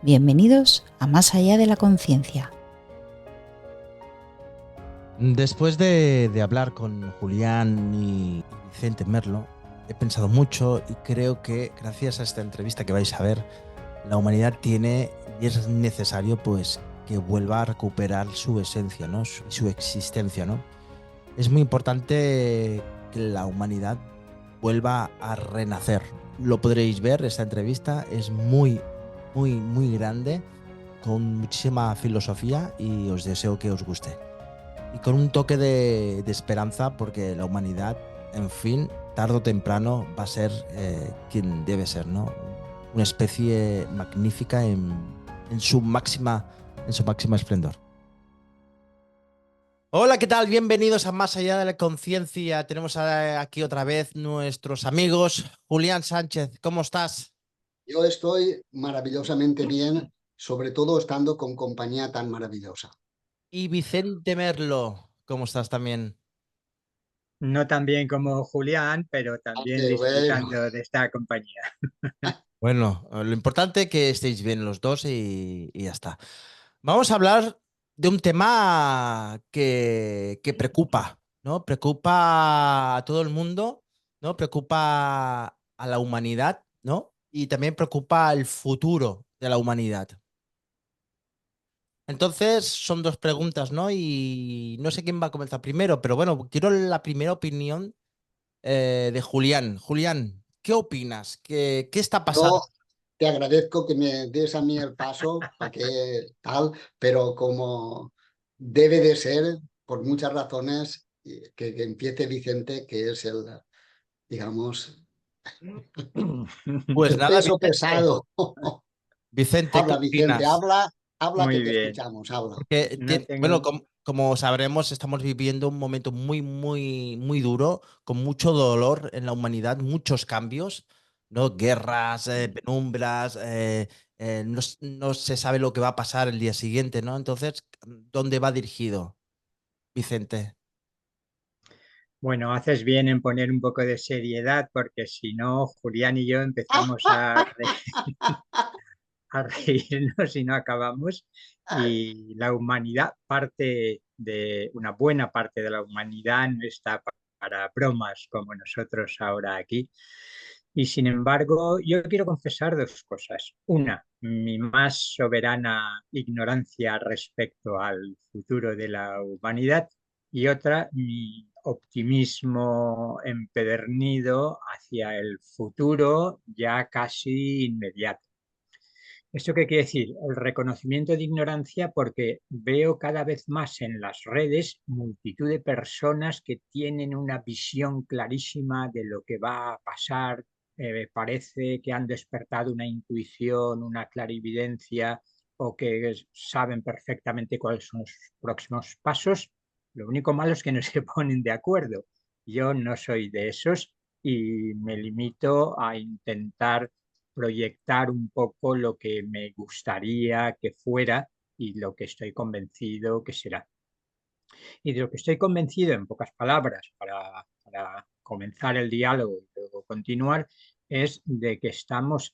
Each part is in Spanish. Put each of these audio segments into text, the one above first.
Bienvenidos a Más allá de la conciencia. Después de hablar con Julián y Vicente Merlo, he pensado mucho y creo que gracias a esta entrevista que vais a ver, la humanidad tiene y es necesario pues que vuelva a recuperar su esencia, ¿no? Su existencia, ¿no? Es muy importante que la humanidad vuelva a renacer. Lo podréis ver, esta entrevista es muy grande, con muchísima filosofía y os deseo que os guste. Y con un toque de esperanza porque la humanidad, en fin, tarde o temprano va a ser quien debe ser, ¿no? Una especie magnífica en su máxima esplendor. Hola, ¿qué tal? Bienvenidos a Más allá de la conciencia. Tenemos aquí otra vez nuestros amigos. Julián Sánchez, ¿cómo estás? Yo estoy maravillosamente bien, sobre todo estando con compañía tan maravillosa. Y Vicente Merlo, ¿cómo estás también? No tan bien como Julián, pero también Qué bueno. disfrutando de esta compañía. Bueno, lo importante es que estéis bien los dos y ya está. Vamos a hablar de un tema que preocupa, ¿no? Preocupa a todo el mundo, ¿no? Preocupa a la humanidad, ¿no? Y también preocupa el futuro de la humanidad. Entonces, son dos preguntas, ¿no? Y no sé quién va a comenzar primero, pero bueno, quiero la primera opinión de Julián. Julián, ¿qué opinas? ¿Qué está pasando? Yo te agradezco que me des a mí el paso para que tal, pero como debe de ser, por muchas razones, que empiece Vicente, que es el, digamos, Pues el nada, peso Vicente. pesado. Vicente, ¿qué Habla, Vicente, opinas? habla que Muy te bien. escuchamos, habla. Porque, No bueno, tengo. como sabremos, estamos viviendo un momento muy duro, con mucho dolor en la humanidad, muchos cambios, ¿no? Guerras, penumbras, no se sabe lo que va a pasar el día siguiente, ¿no? Entonces, ¿dónde va dirigido, Vicente? Bueno, haces bien en poner un poco de seriedad, porque si no, Julián y yo empezamos a reírnos y no acabamos. Y la humanidad, una buena parte de la humanidad no está para bromas como nosotros ahora aquí. Y sin embargo, yo quiero confesar dos cosas. Una, mi más soberana ignorancia respecto al futuro de la humanidad y otra, mi optimismo empedernido hacia el futuro ya casi inmediato. ¿Esto qué quiere decir? El reconocimiento de ignorancia porque veo cada vez más en las redes multitud de personas que tienen una visión clarísima de lo que va a pasar. Parece que han despertado una intuición, una clarividencia o que saben perfectamente cuáles son los próximos pasos. Lo único malo es que no se ponen de acuerdo. Yo no soy de esos y me limito a intentar proyectar un poco lo que me gustaría que fuera y lo que estoy convencido que será. Y de lo que estoy convencido, en pocas palabras, para comenzar el diálogo y luego continuar, es de que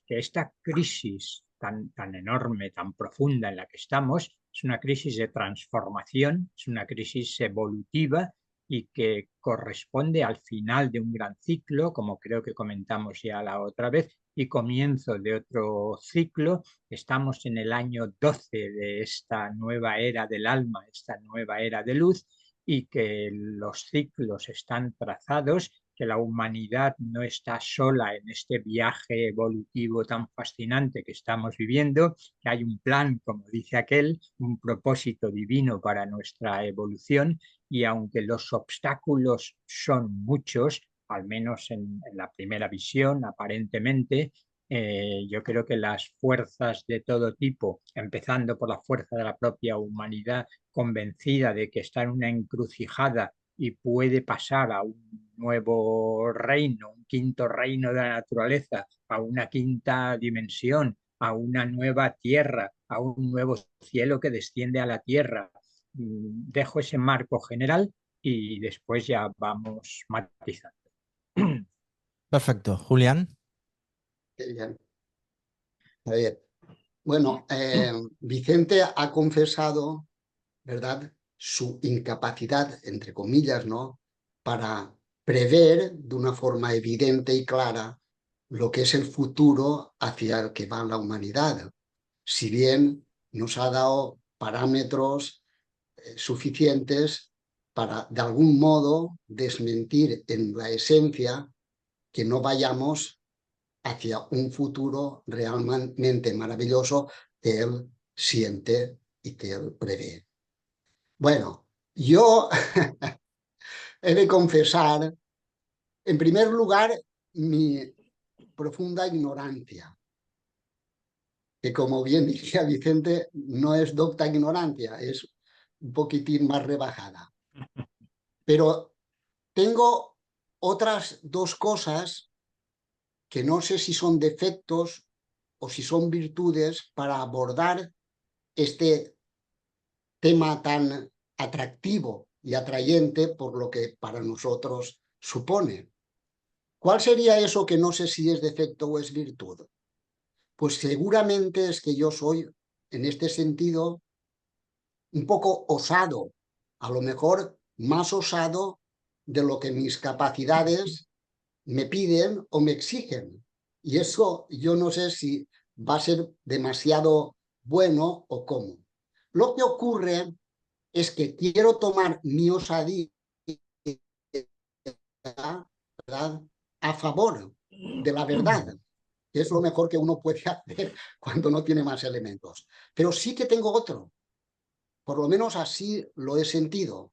esta crisis tan enorme, tan profunda en la que estamos, es una crisis de transformación, es una crisis evolutiva y que corresponde al final de un gran ciclo, como creo que comentamos ya la otra vez, y comienzo de otro ciclo. Estamos en el año 12 de esta nueva era del alma, esta nueva era de luz, y que los ciclos están trazados, que la humanidad no está sola en este viaje evolutivo tan fascinante que estamos viviendo, que hay un plan, como dice aquel, un propósito divino para nuestra evolución, y aunque los obstáculos son muchos, al menos en la primera visión, aparentemente, yo creo que las fuerzas de todo tipo, empezando por la fuerza de la propia humanidad, convencida de que está en una encrucijada y puede pasar a un nuevo reino, un quinto reino de la naturaleza, a una quinta dimensión, a una nueva tierra, a un nuevo cielo que desciende a la tierra. Dejo ese marco general y después ya vamos matizando. Perfecto. Julián. Qué bien. Está bien. Bueno, Vicente ha confesado, ¿verdad?, su incapacidad, entre comillas, ¿no?, para prever de una forma evidente y clara lo que es el futuro hacia el que va la humanidad. Si bien nos ha dado parámetros suficientes para, de algún modo, desmentir en la esencia que no vayamos hacia un futuro realmente maravilloso que él siente y que él prevé. Bueno, yo he de confesar, en primer lugar, mi profunda ignorancia, que como bien decía Vicente, no es docta ignorancia, es un poquitín más rebajada. Pero tengo otras dos cosas que no sé si son defectos o si son virtudes para abordar este tema tan atractivo y atrayente por lo que para nosotros supone. ¿Cuál sería eso que no sé si es defecto o es virtud? Pues seguramente es que yo soy, en este sentido, un poco osado, a lo mejor más osado de lo que mis capacidades me piden o me exigen. Y eso yo no sé si va a ser demasiado bueno o cómo. Lo que ocurre es que quiero tomar mi osadía, ¿verdad?, a favor de la verdad, que es lo mejor que uno puede hacer cuando no tiene más elementos. Pero sí que tengo otro, por lo menos así lo he sentido.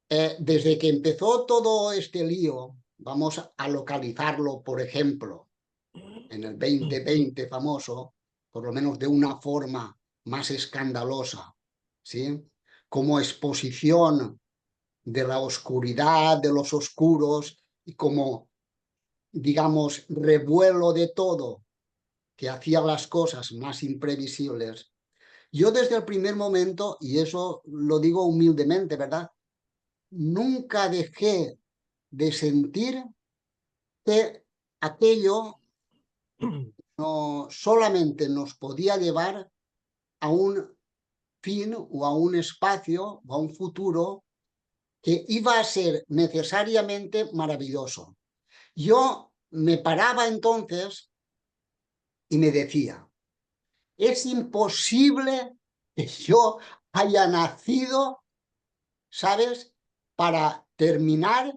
Desde que empezó todo este lío, vamos a localizarlo, por ejemplo, en el 2020 famoso, por lo menos de una forma más escandalosa, ¿sí?, como exposición de la oscuridad, de los oscuros, y como, digamos, revuelo de todo que hacía las cosas más imprevisibles. Yo desde el primer momento, y eso lo digo humildemente, ¿verdad?, nunca dejé de sentir que aquello no solamente nos podía llevar a un fin o a un espacio o a un futuro que iba a ser necesariamente maravilloso. Yo me paraba entonces y me decía, es imposible que yo haya nacido, ¿sabes?, para terminar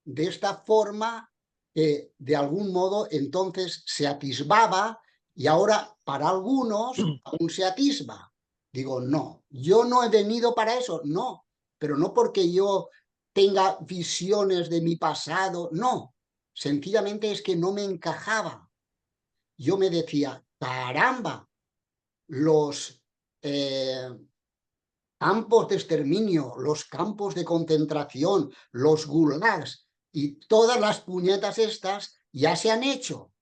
de esta forma que de algún modo entonces se atisbaba y ahora para algunos aún se atisba. Digo, no, yo no he venido para eso, no, pero no porque yo tenga visiones de mi pasado, no, sencillamente es que no me encajaba. Yo me decía, caramba, los campos de exterminio, los campos de concentración, los gulags y todas las puñetas estas ya se han hecho.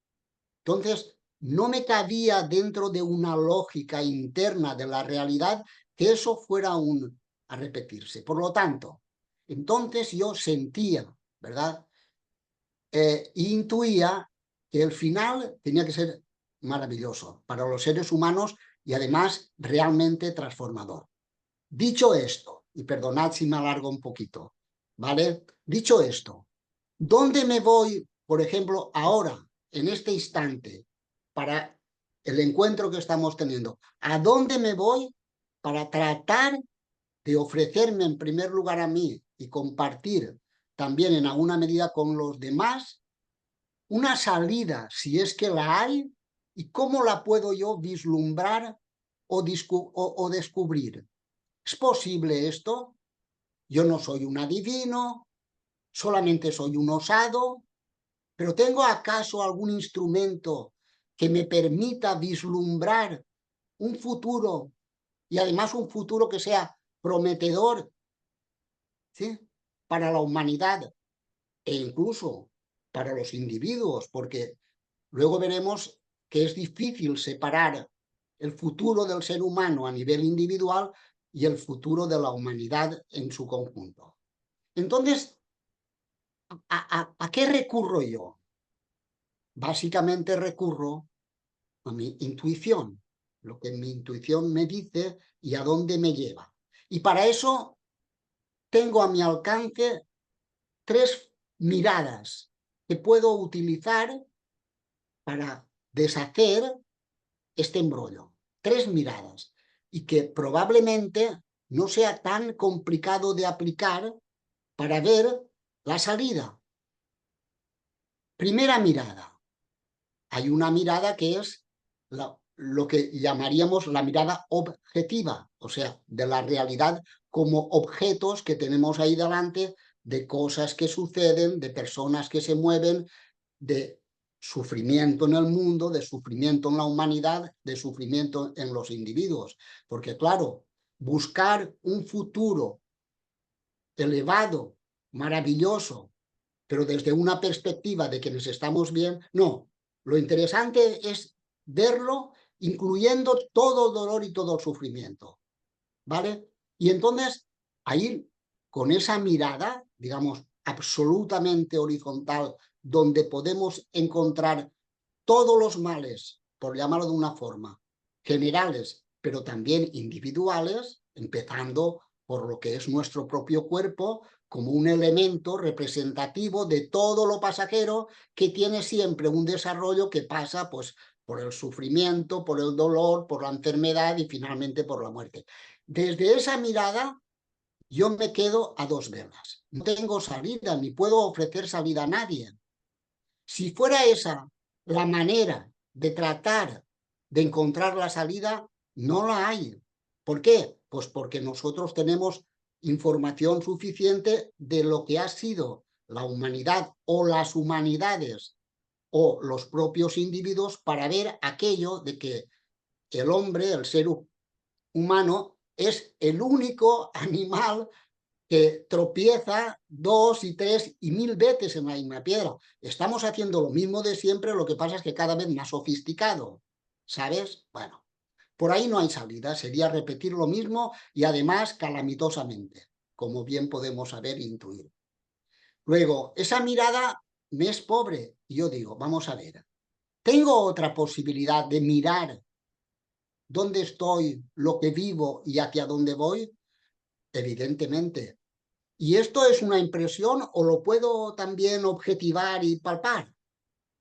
Entonces, no me cabía dentro de una lógica interna de la realidad que eso fuera a repetirse. Por lo tanto, entonces yo sentía, ¿verdad?, intuía que el final tenía que ser maravilloso para los seres humanos y además realmente transformador. Dicho esto, y perdonad si me alargo un poquito, ¿vale? Dicho esto, ¿dónde me voy, por ejemplo, ahora, en este instante, para el encuentro que estamos teniendo? ¿A dónde me voy para tratar de ofrecerme en primer lugar a mí y compartir también en alguna medida con los demás una salida, si es que la hay, y cómo la puedo yo vislumbrar o descubrir? ¿Es posible esto? Yo no soy un adivino, solamente soy un osado, pero ¿tengo acaso algún instrumento que me permita vislumbrar un futuro y además un futuro que sea prometedor, ¿sí?, para la humanidad e incluso para los individuos? Porque luego veremos que es difícil separar el futuro del ser humano a nivel individual y el futuro de la humanidad en su conjunto. Entonces, ¿a qué recurro yo? Básicamente recurro a mi intuición. lo que mi intuición me dice y a dónde me lleva. Y para eso tengo a mi alcance 3 miradas que puedo utilizar para deshacer este embrollo. 3 miradas. Y que probablemente no sea tan complicado de aplicar para ver la salida. Primera mirada. Hay una mirada que es lo que llamaríamos la mirada objetiva, o sea, de la realidad como objetos que tenemos ahí delante, de cosas que suceden, de personas que se mueven, de sufrimiento en el mundo, de sufrimiento en la humanidad, de sufrimiento en los individuos. Porque claro, buscar un futuro elevado, maravilloso, pero desde una perspectiva de quienes estamos bien, no. Lo interesante es verlo incluyendo todo el dolor y todo el sufrimiento, ¿vale? Y entonces, ahí, con esa mirada, digamos, absolutamente horizontal, donde podemos encontrar todos los males, por llamarlo de una forma, generales, pero también individuales, empezando por lo que es nuestro propio cuerpo, como un elemento representativo de todo lo pasajero que tiene siempre un desarrollo que pasa pues, por el sufrimiento, por el dolor, por la enfermedad y finalmente por la muerte. Desde esa mirada yo me quedo a 2 velas. No tengo salida, ni puedo ofrecer salida a nadie. Si fuera esa la manera de tratar de encontrar la salida, no la hay. ¿Por qué? Pues porque nosotros tenemos información suficiente de lo que ha sido la humanidad o las humanidades o los propios individuos para ver aquello de que el hombre, el ser humano, es el único animal que tropieza 2 y 3 y 1000 veces en la misma piedra. Estamos haciendo lo mismo de siempre, lo que pasa es que cada vez más sofisticado, ¿sabes? Bueno, por ahí no hay salida, sería repetir lo mismo y además calamitosamente, como bien podemos saber e intuir. Luego, esa mirada me es pobre y yo digo, vamos a ver, ¿tengo otra posibilidad de mirar dónde estoy, lo que vivo y hacia dónde voy? Evidentemente. ¿Y esto es una impresión o lo puedo también objetivar y palpar?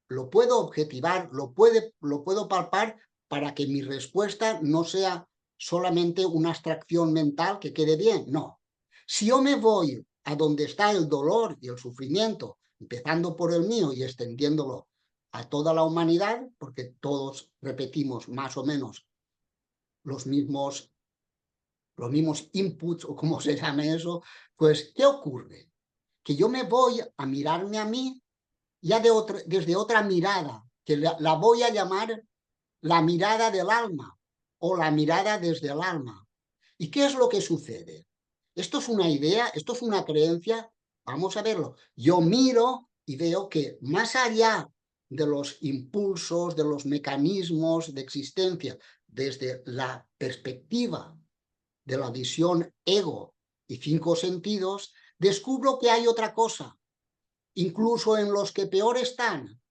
Lo puedo objetivar, lo puedo palpar para que mi respuesta no sea solamente una abstracción mental que quede bien. No. Si yo me voy a donde está el dolor y el sufrimiento, empezando por el mío y extendiéndolo a toda la humanidad, porque todos repetimos más o menos los mismos inputs o como se llame eso, pues ¿qué ocurre? Que yo me voy a mirarme a mí ya desde otra mirada, que la voy a llamar la mirada del alma o la mirada desde el alma. ¿Y qué es lo que sucede? Esto es una idea, esto es una creencia, vamos a verlo. Yo miro y veo que más allá de los impulsos, de los mecanismos de existencia, desde la perspectiva de la visión ego y 5 sentidos, descubro que hay otra cosa, incluso en los que peor están,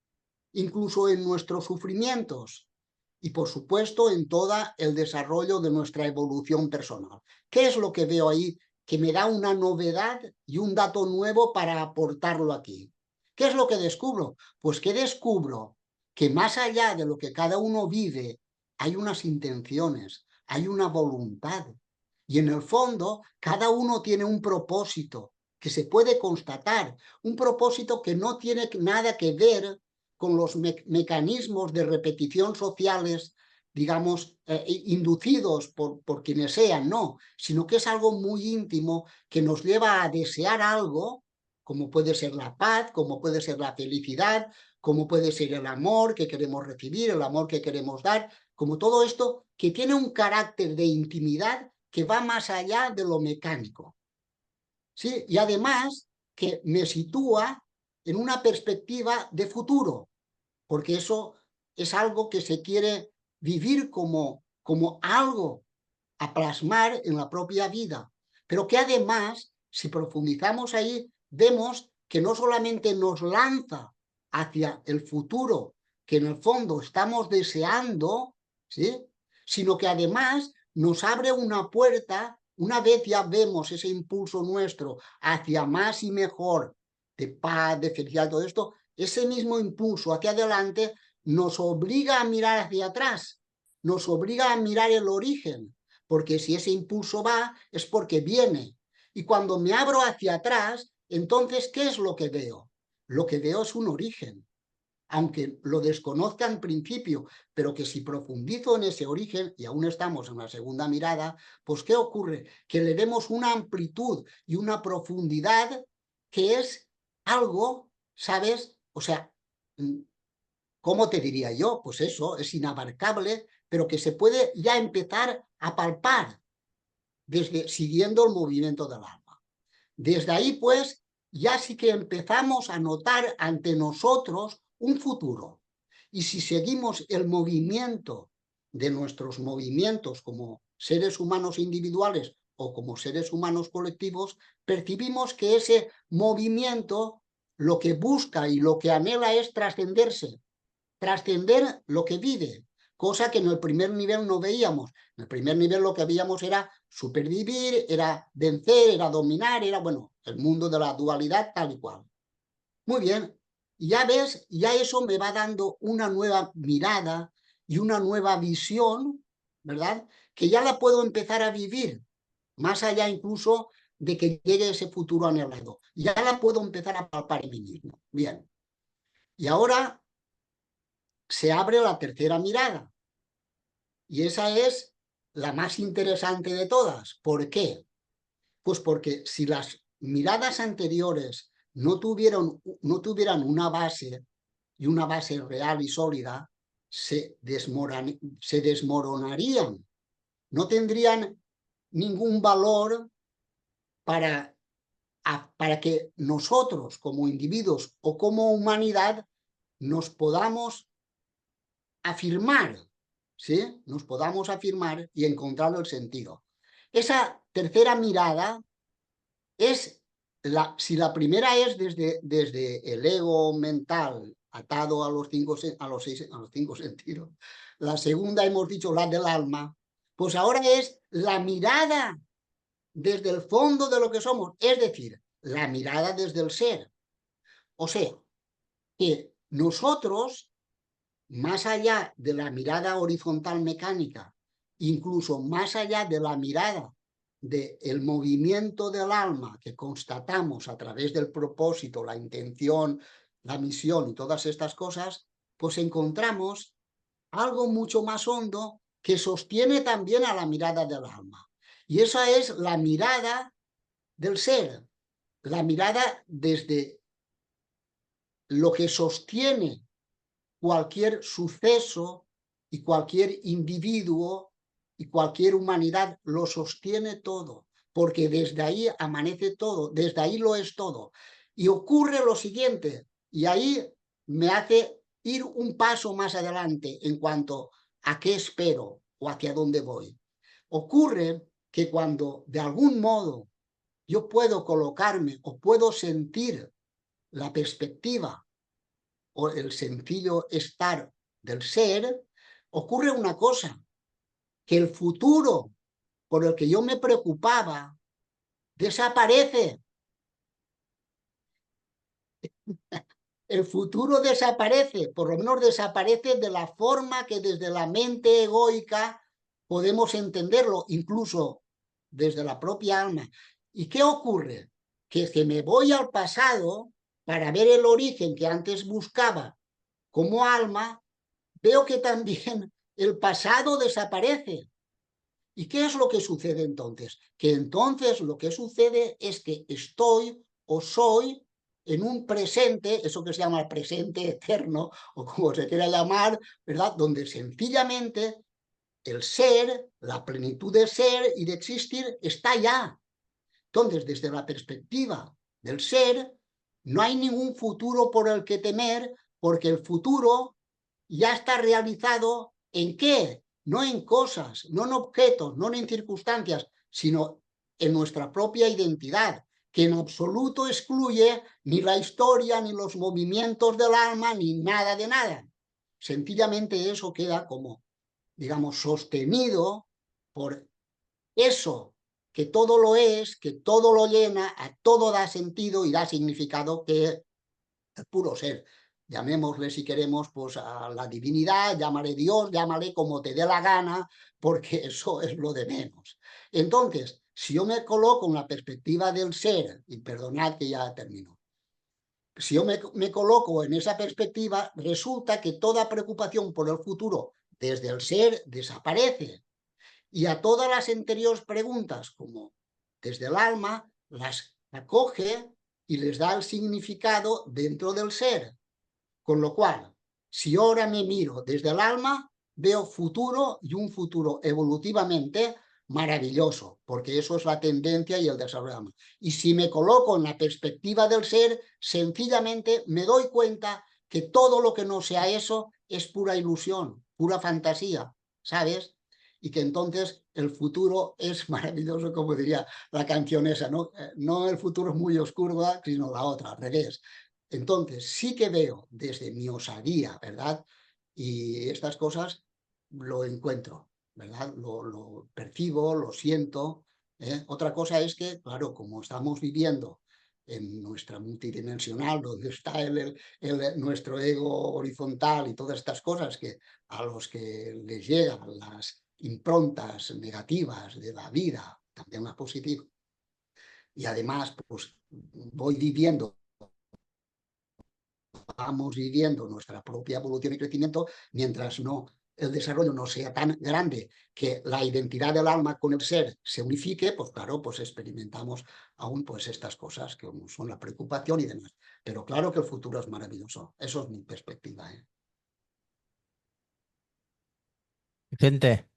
incluso en nuestros sufrimientos y por supuesto en todo el desarrollo de nuestra evolución personal. ¿Qué es lo que veo ahí que me da una novedad y un dato nuevo para aportarlo aquí? ¿Qué es lo que descubro? Pues que descubro que más allá de lo que cada uno vive, hay unas intenciones, hay una voluntad. Y en el fondo, cada uno tiene un propósito que se puede constatar, un propósito que no tiene nada que ver con los mecanismos de repetición sociales, digamos, inducidos por quienes sean, no, sino que es algo muy íntimo que nos lleva a desear algo, como puede ser la paz, como puede ser la felicidad, como puede ser el amor que queremos recibir, el amor que queremos dar, como todo esto que tiene un carácter de intimidad que va más allá de lo mecánico. ¿Sí? Y además que me sitúa en una perspectiva de futuro, porque eso es algo que se quiere vivir como algo a plasmar en la propia vida, pero que además, si profundizamos ahí, vemos que no solamente nos lanza hacia el futuro que en el fondo estamos deseando, ¿sí?, sino que además nos abre una puerta. Una vez ya vemos ese impulso nuestro hacia más y mejor, de paz, de felicidad, todo esto, ese mismo impulso hacia adelante nos obliga a mirar hacia atrás, nos obliga a mirar el origen, porque si ese impulso va es porque viene. Y cuando me abro hacia atrás, entonces, ¿qué es lo que veo? Lo que veo es un origen, aunque lo desconozca en principio, pero que si profundizo en ese origen, y aún estamos en la segunda mirada, pues ¿qué ocurre? Que le demos una amplitud y una profundidad que es algo, ¿sabes? O sea, ¿cómo te diría yo? Pues eso, es inabarcable, pero que se puede ya empezar a palpar siguiendo el movimiento del alma. Desde ahí, pues, ya sí que empezamos a notar ante nosotros un futuro. Y si seguimos el movimiento de nuestros movimientos como seres humanos individuales o como seres humanos colectivos, percibimos que ese movimiento lo que busca y lo que anhela es trascenderse, trascender lo que vive, cosa que en el primer nivel no veíamos. En el primer nivel lo que veíamos era supervivir, era vencer, era dominar, era, bueno, el mundo de la dualidad tal y cual. Muy bien, ya ves, ya eso me va dando una nueva mirada y una nueva visión, ¿verdad? Que ya la puedo empezar a vivir, más allá incluso de que llegue ese futuro anhelado. Ya la puedo empezar a palpar en mí mismo. Bien, y ahora se abre la tercera mirada. Y esa es la más interesante de todas. ¿Por qué? Pues porque si las miradas anteriores no tuvieran una base y una base real y sólida, se desmoronarían. No tendrían ningún valor para que nosotros como individuos o como humanidad nos podamos afirmar, ¿sí? Nos podamos afirmar y encontrar el sentido. Esa tercera mirada es, si la primera es desde el ego mental atado a los cinco sentidos, la segunda hemos dicho la del alma, pues ahora es la mirada desde el fondo de lo que somos, es decir, la mirada desde el ser. O sea, que nosotros, más allá de la mirada horizontal mecánica, incluso más allá de la mirada del movimiento del alma que constatamos a través del propósito, la intención, la misión y todas estas cosas, pues encontramos algo mucho más hondo que sostiene también a la mirada del alma. Y esa es la mirada del ser, la mirada desde lo que sostiene cualquier suceso y cualquier individuo y cualquier humanidad, lo sostiene todo, porque desde ahí amanece todo, desde ahí lo es todo. Y ocurre lo siguiente, y ahí me hace ir un paso más adelante en cuanto a qué espero o hacia dónde voy. Ocurre que cuando de algún modo yo puedo colocarme o puedo sentir la perspectiva o el sencillo estar del ser, ocurre una cosa, que el futuro por el que yo me preocupaba desaparece. El futuro desaparece, por lo menos desaparece de la forma que desde la mente egoica podemos entenderlo, incluso desde la propia alma. ¿Y qué ocurre? Que me voy al pasado para ver el origen que antes buscaba como alma, veo que también el pasado desaparece. ¿Y qué es lo que sucede entonces? Que entonces lo que sucede es que estoy o soy en un presente, eso que se llama el presente eterno, o como se quiera llamar, ¿verdad? Donde sencillamente el ser, la plenitud de ser y de existir está ya. Entonces, desde la perspectiva del ser, no hay ningún futuro por el que temer, porque el futuro ya está realizado ¿en qué? No en cosas, no en objetos, no en circunstancias, sino en nuestra propia identidad, que en absoluto excluye ni la historia, ni los movimientos del alma, ni nada de nada. Sencillamente eso queda como digamos, sostenido por eso que todo lo es, que todo lo llena, a todo da sentido y da significado, que es el puro ser. Llamémosle, si queremos, pues a la divinidad, llámale Dios, llámale como te dé la gana, porque eso es lo de menos. Entonces, si yo me coloco en la perspectiva del ser, y perdonad que ya termino, si yo me coloco en esa perspectiva, resulta que toda preocupación por el futuro desde el ser desaparece. Y a todas las anteriores preguntas, como desde el alma, las acoge y les da el significado dentro del ser. Con lo cual, si ahora me miro desde el alma, veo futuro, y un futuro evolutivamente maravilloso, porque eso es la tendencia y el desarrollo. Y si me coloco en la perspectiva del ser, sencillamente me doy cuenta que todo lo que no sea eso es pura ilusión, pura fantasía, ¿sabes? Y que entonces el futuro es maravilloso, como diría la canción esa, ¿no? No el futuro es muy oscuro, sino la otra, al revés. Entonces sí que veo desde mi osadía, ¿verdad? Y estas cosas lo encuentro, ¿verdad? Lo percibo, lo siento. ¿Eh? Otra cosa es que, claro, como estamos viviendo en nuestra multidimensional, donde está nuestro ego horizontal y todas estas cosas que a los que les llegan las improntas negativas de la vida, también las positivas, y además pues voy viviendo, vamos viviendo nuestra propia evolución y crecimiento, mientras no el desarrollo no sea tan grande que la identidad del alma con el ser se unifique, pues claro, pues experimentamos aún pues estas cosas que son la preocupación y demás. Pero claro que el futuro es maravilloso. Eso es mi perspectiva, ¿eh? Vicente,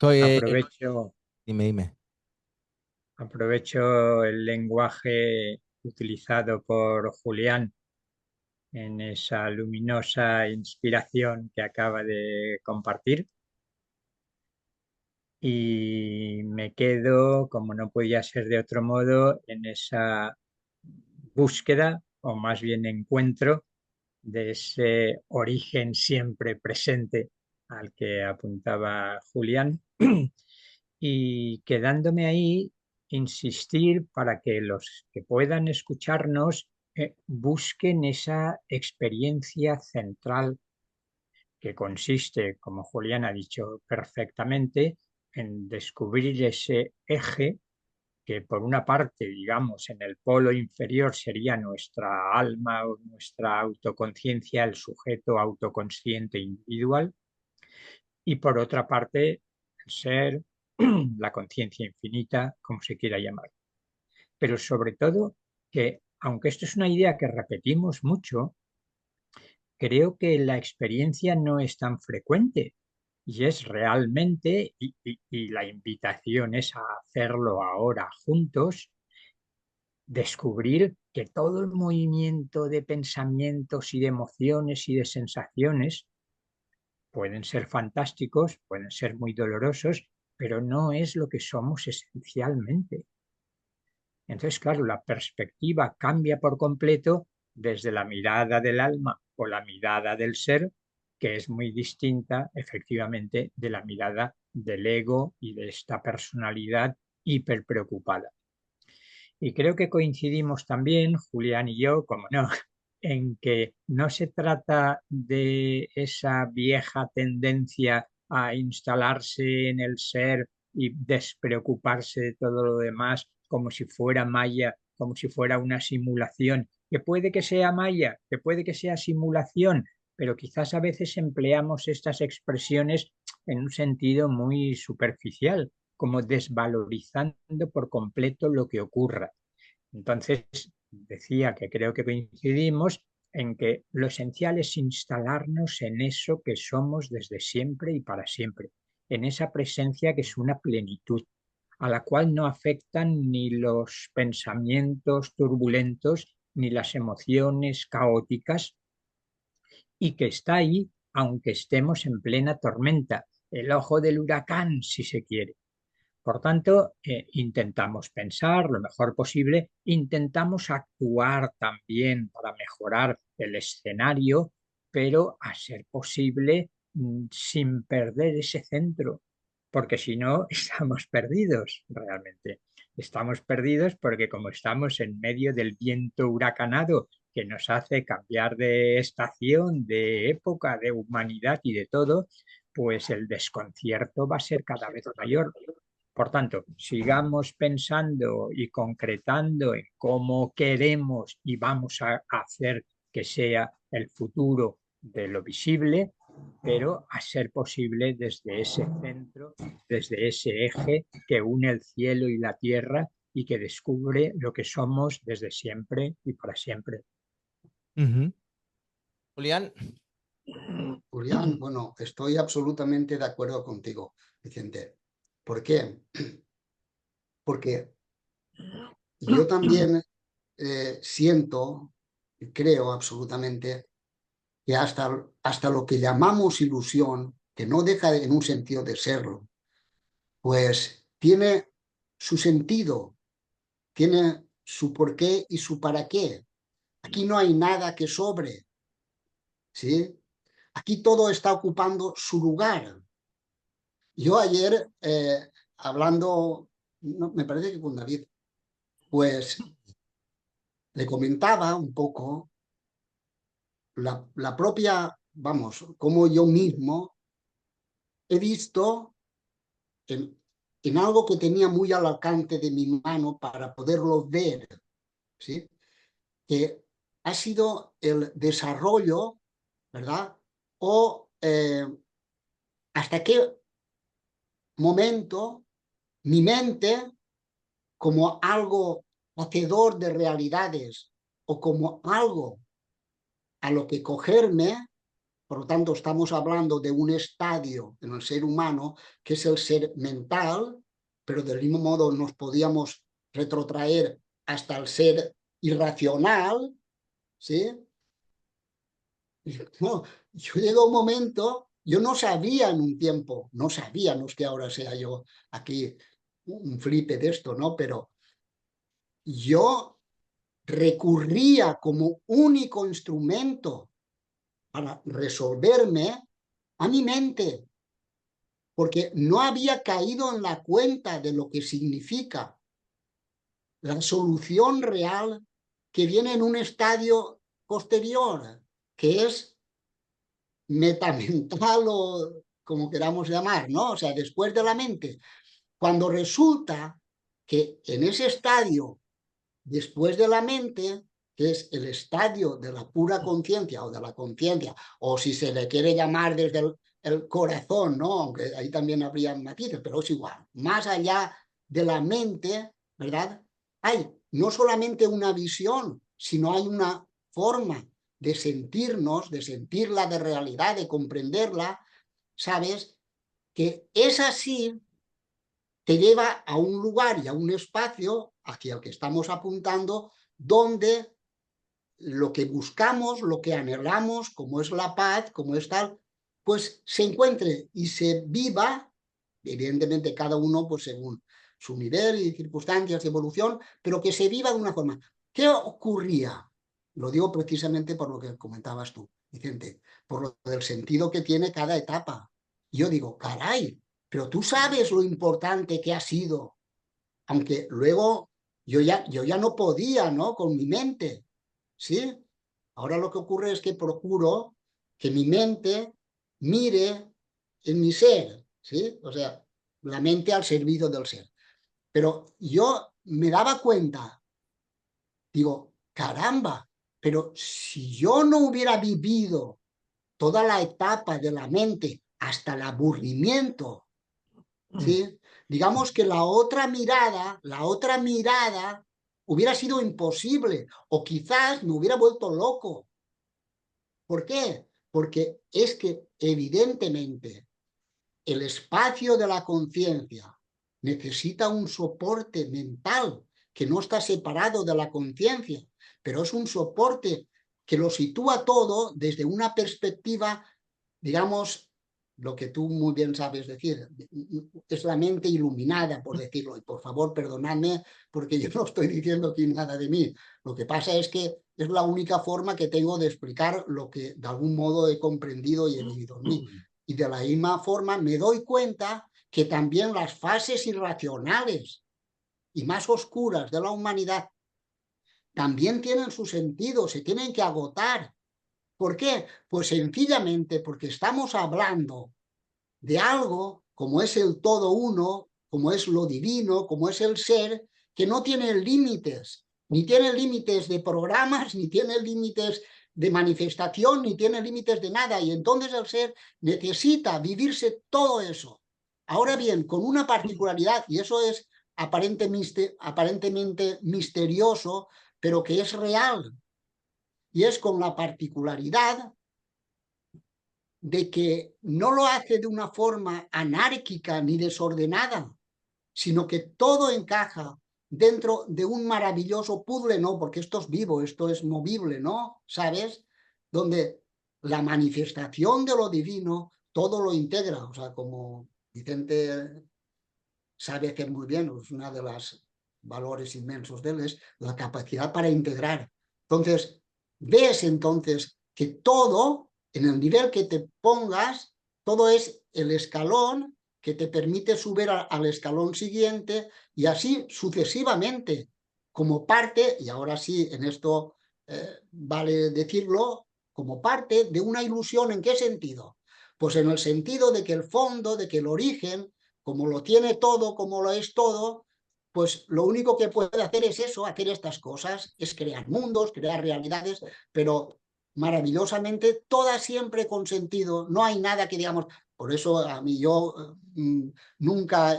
oye, Aprovecho, dime. aprovecho el lenguaje utilizado por Julián en esa luminosa inspiración que acaba de compartir. Y me quedo, como no podía ser de otro modo, en esa búsqueda, o más bien encuentro, de ese origen siempre presente al que apuntaba Julián, y quedándome ahí, insistir para que los que puedan escucharnos busquen esa experiencia central que consiste, como Julián ha dicho perfectamente, en descubrir ese eje que por una parte, digamos, en el polo inferior sería nuestra alma o nuestra autoconciencia, el sujeto autoconsciente individual, y por otra parte, el ser, la conciencia infinita, como se quiera llamar. Pero sobre todo que, aunque esto es una idea que repetimos mucho, creo que la experiencia no es tan frecuente y es realmente, y la invitación es a hacerlo ahora juntos, descubrir que todo el movimiento de pensamientos y de emociones y de sensaciones pueden ser fantásticos, pueden ser muy dolorosos, pero no es lo que somos esencialmente. Entonces, claro, la perspectiva cambia por completo desde la mirada del alma o la mirada del ser, que es muy distinta efectivamente de la mirada del ego y de esta personalidad hiperpreocupada. Y creo que coincidimos también, Julián y yo, como no, en que no se trata de esa vieja tendencia a instalarse en el ser y despreocuparse de todo lo demás como si fuera maya, como si fuera una simulación, que puede que sea maya, que puede que sea simulación, pero quizás a veces empleamos estas expresiones en un sentido muy superficial, como desvalorizando por completo lo que ocurra. Entonces, decía que creo que coincidimos en que lo esencial es instalarnos en eso que somos desde siempre y para siempre, en esa presencia que es una plenitud, a la cual no afectan ni los pensamientos turbulentos ni las emociones caóticas, y que está ahí aunque estemos en plena tormenta, el ojo del huracán, si se quiere. Por tanto, intentamos pensar lo mejor posible, intentamos actuar también para mejorar el escenario, pero a ser posible sin perder ese centro, porque si no estamos perdidos realmente. Estamos perdidos porque como estamos en medio del viento huracanado que nos hace cambiar de estación, de época, de humanidad y de todo, pues el desconcierto va a ser cada vez mayor. Por tanto, sigamos pensando y concretando en cómo queremos y vamos a hacer que sea el futuro de lo visible, pero a ser posible desde ese centro, desde ese eje que une el cielo y la tierra y que descubre lo que somos desde siempre y para siempre. Julián. Julián, bueno, estoy absolutamente de acuerdo contigo, Vicente. ¿Por qué? Porque yo también siento y creo absolutamente que hasta lo que llamamos ilusión, que no deja en un sentido de serlo, pues tiene su sentido, tiene su porqué y su para qué. Aquí no hay nada que sobre, ¿sí? Aquí todo está ocupando su lugar. Yo ayer, hablando, no, me parece que con David, pues le comentaba un poco la propia, vamos, como yo mismo he visto en algo que tenía muy al alcance de mi mano para poderlo ver, ¿sí? Que ha sido el desarrollo, ¿verdad? O hasta qué momento mi mente, como algo hacedor de realidades o como algo a lo que cogerme, por lo tanto estamos hablando de un estadio en el ser humano que es el ser mental, pero del mismo modo nos podíamos retrotraer hasta el ser irracional, ¿sí? No, yo llegué a un momento, yo no sabía en un tiempo, no sabía, no es que ahora sea yo aquí un flipe de esto, ¿no? Pero yo recurría como único instrumento para resolverme a mi mente, porque no había caído en la cuenta de lo que significa la solución real que viene en un estadio posterior, que es metamental o como queramos llamar, ¿no? O sea, después de la mente. Cuando resulta que en ese estadio, después de la mente, que es el estadio de la pura conciencia o de la conciencia, o si se le quiere llamar desde el corazón, ¿no? Aunque ahí también habría matices, pero es igual. Más allá de la mente, ¿verdad? Hay no solamente una visión, sino hay una forma de sentirnos, de sentirla de realidad, de comprenderla, ¿sabes? Que es así, te lleva a un lugar y a un espacio hacia el que estamos apuntando, donde lo que buscamos, lo que anhelamos, como es la paz, como es tal, pues se encuentre y se viva, evidentemente cada uno pues según su nivel y circunstancias de evolución, pero que se viva de una forma. ¿Qué ocurría? Lo digo precisamente por lo que comentabas tú, Vicente, por lo del sentido que tiene cada etapa. Yo digo, caray, pero tú sabes lo importante que ha sido, aunque luego yo ya no podía, ¿no? Con mi mente, ¿sí? Ahora lo que ocurre es que procuro que mi mente mire en mi ser, ¿sí? O sea, la mente al servicio del ser. Pero yo me daba cuenta, digo, caramba, pero si yo no hubiera vivido toda la etapa de la mente hasta el aburrimiento, ¿sí? Digamos que la otra mirada hubiera sido imposible o quizás me hubiera vuelto loco. ¿Por qué? Porque es que evidentemente el espacio de la conciencia necesita un soporte mental que no está separado de la conciencia, pero es un soporte que lo sitúa todo desde una perspectiva, digamos, lo que tú muy bien sabes decir, es la mente iluminada, por decirlo, y por favor perdonadme porque yo no estoy diciendo aquí nada de mí, lo que pasa es que es la única forma que tengo de explicar lo que de algún modo he comprendido y he vivido en mí. Y de la misma forma me doy cuenta que también las fases irracionales y más oscuras de la humanidad también tienen su sentido, se tienen que agotar. ¿Por qué? Pues sencillamente porque estamos hablando de algo como es el todo uno, como es lo divino, como es el ser, que no tiene límites, ni tiene límites de programas, ni tiene límites de manifestación, ni tiene límites de nada. Y entonces el ser necesita vivirse todo eso. Ahora bien, con una particularidad, y eso es aparentemente misterioso, pero que es real, y es con la particularidad de que no lo hace de una forma anárquica ni desordenada, sino que todo encaja dentro de un maravilloso puzzle, ¿no? Porque esto es vivo, esto es movible, ¿no? ¿Sabes? Donde la manifestación de lo divino todo lo integra, o sea, como Vicente sabe hacer muy bien, es uno de los valores inmensos de él, es la capacidad para integrar. Entonces, ves entonces que todo, en el nivel que te pongas, todo es el escalón que te permite subir al escalón siguiente y así sucesivamente, como parte, y ahora sí, en esto vale decirlo, como parte de una ilusión. ¿En qué sentido? Pues en el sentido de que el fondo, de que el origen, como lo tiene todo, como lo es todo, pues lo único que puede hacer es eso, hacer estas cosas, es crear mundos, crear realidades, pero maravillosamente todas siempre con sentido. No hay nada que digamos, por eso a mí yo nunca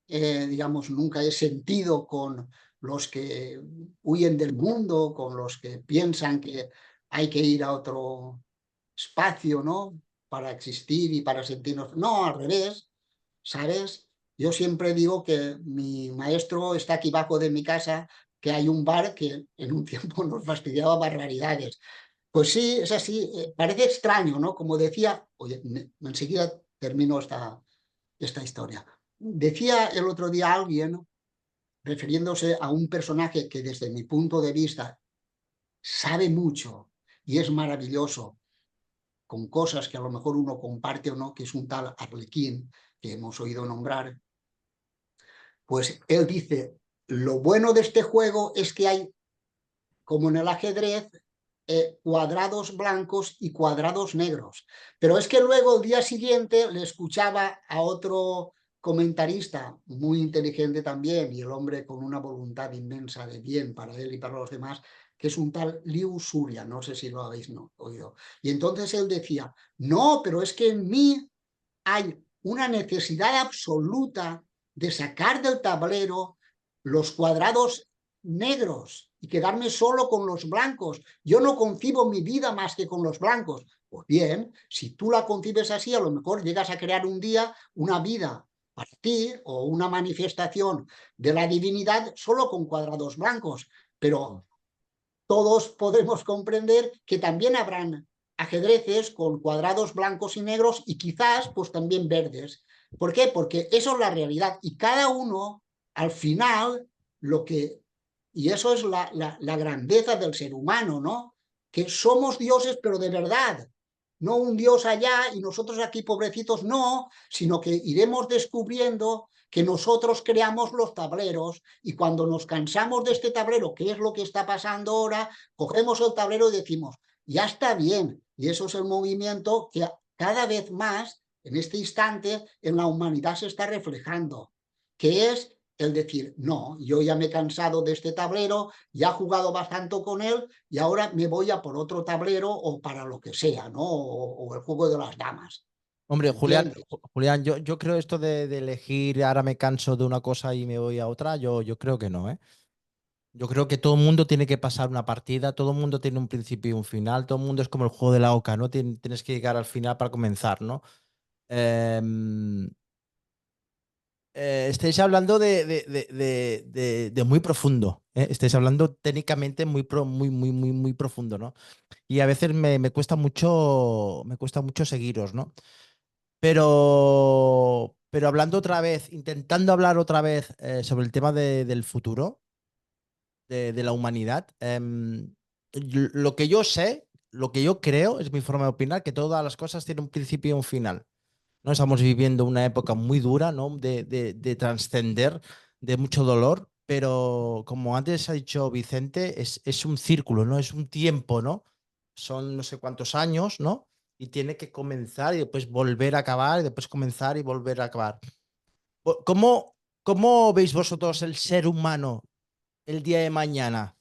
digamos, nunca he sentido con los que huyen del mundo, con los que piensan que hay que ir a otro espacio, ¿no? Para existir y para sentirnos. No, al revés, ¿sabes? Yo siempre digo que mi maestro está aquí abajo de mi casa, que hay un bar que en un tiempo nos fastidiaba barbaridades. Pues sí, es así, parece extraño, ¿no? Como decía, oye, enseguida termino esta historia. Decía el otro día alguien, refiriéndose a un personaje que desde mi punto de vista sabe mucho y es maravilloso, con cosas que a lo mejor uno comparte o no, que es un tal Arlequín, que hemos oído nombrar, pues él dice, lo bueno de este juego es que hay, como en el ajedrez, cuadrados blancos y cuadrados negros. Pero es que luego el día siguiente le escuchaba a otro comentarista muy inteligente también y el hombre con una voluntad inmensa de bien para él y para los demás, que es un tal Liu Surya, no sé si lo habéis oído. Y entonces él decía, no, pero es que en mí hay una necesidad absoluta de sacar del tablero los cuadrados negros y quedarme solo con los blancos. Yo no concibo mi vida más que con los blancos. Pues bien, si tú la concibes así, a lo mejor llegas a crear un día una vida para ti o una manifestación de la divinidad solo con cuadrados blancos. Pero todos podemos comprender que también habrán ajedrezes con cuadrados blancos y negros y quizás pues también verdes. ¿Por qué? Porque eso es la realidad y cada uno al final lo que, y eso es la grandeza del ser humano, ¿no? Que somos dioses pero de verdad, no un dios allá y nosotros aquí pobrecitos, no, sino que iremos descubriendo que nosotros creamos los tableros y cuando nos cansamos de este tablero, que es lo que está pasando ahora, cogemos el tablero y decimos, ya está bien. Y eso es el movimiento que cada vez más, en este instante, en la humanidad se está reflejando, que es el decir, no, yo ya me he cansado de este tablero, ya he jugado bastante con él y ahora me voy a por otro tablero o para lo que sea, ¿no? O el juego de las damas. Hombre, Julián, ¿Entiendes? Julián, yo creo esto de elegir, ahora me canso de una cosa y me voy a otra, yo creo que no, ¿eh? Yo creo que todo el mundo tiene que pasar una partida, todo el mundo tiene un principio y un final, todo el mundo es como el juego de la oca, ¿no? Tienes que llegar al final para comenzar, ¿no? Em, estáis hablando de muy profundo, ¿eh? Estáis hablando técnicamente muy profundo, ¿no? Y a veces me cuesta mucho seguiros, ¿no? Pero hablando otra vez, intentando hablar otra vez sobre el tema del futuro de la humanidad. Lo que yo sé, lo que yo creo, es mi forma de opinar, que todas las cosas tienen un principio y un final. ¿No? Estamos viviendo una época muy dura, ¿no? De trascender, de mucho dolor, pero como antes ha dicho Vicente, es un círculo, ¿no? Es un tiempo, ¿no? Son no sé cuántos años, ¿no? Y tiene que comenzar y después volver a acabar y después comenzar y volver a acabar. ¿Cómo, cómo veis vosotros el ser humano el día de mañana?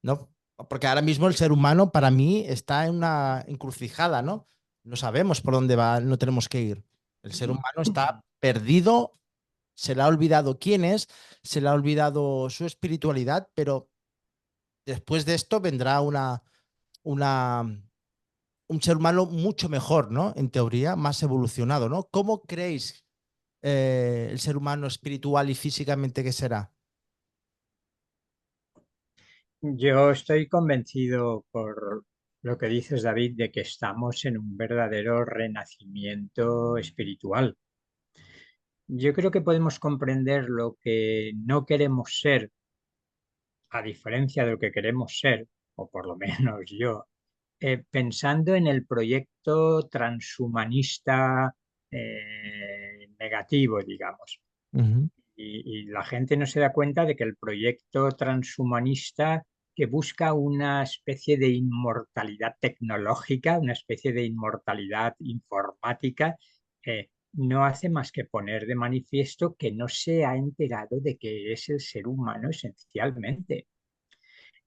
¿No? Porque ahora mismo el ser humano para mí está en una encrucijada, ¿no? No sabemos por dónde va, no tenemos que ir. El ser humano está perdido, se le ha olvidado quién es, se le ha olvidado su espiritualidad, pero después de esto vendrá una, un ser humano mucho mejor, ¿no? En teoría, más evolucionado, ¿no? ¿Cómo creéis el ser humano espiritual y físicamente que será? Yo estoy convencido por lo que dices, David, de que estamos en un verdadero renacimiento espiritual. Yo creo que podemos comprender lo que no queremos ser, a diferencia de lo que queremos ser, o por lo menos yo, pensando en el proyecto transhumanista negativo, digamos. Ujú, Y la gente no se da cuenta de que el proyecto transhumanista que busca una especie de inmortalidad tecnológica, una especie de inmortalidad informática, no hace más que poner de manifiesto que no se ha enterado de que es el ser humano esencialmente.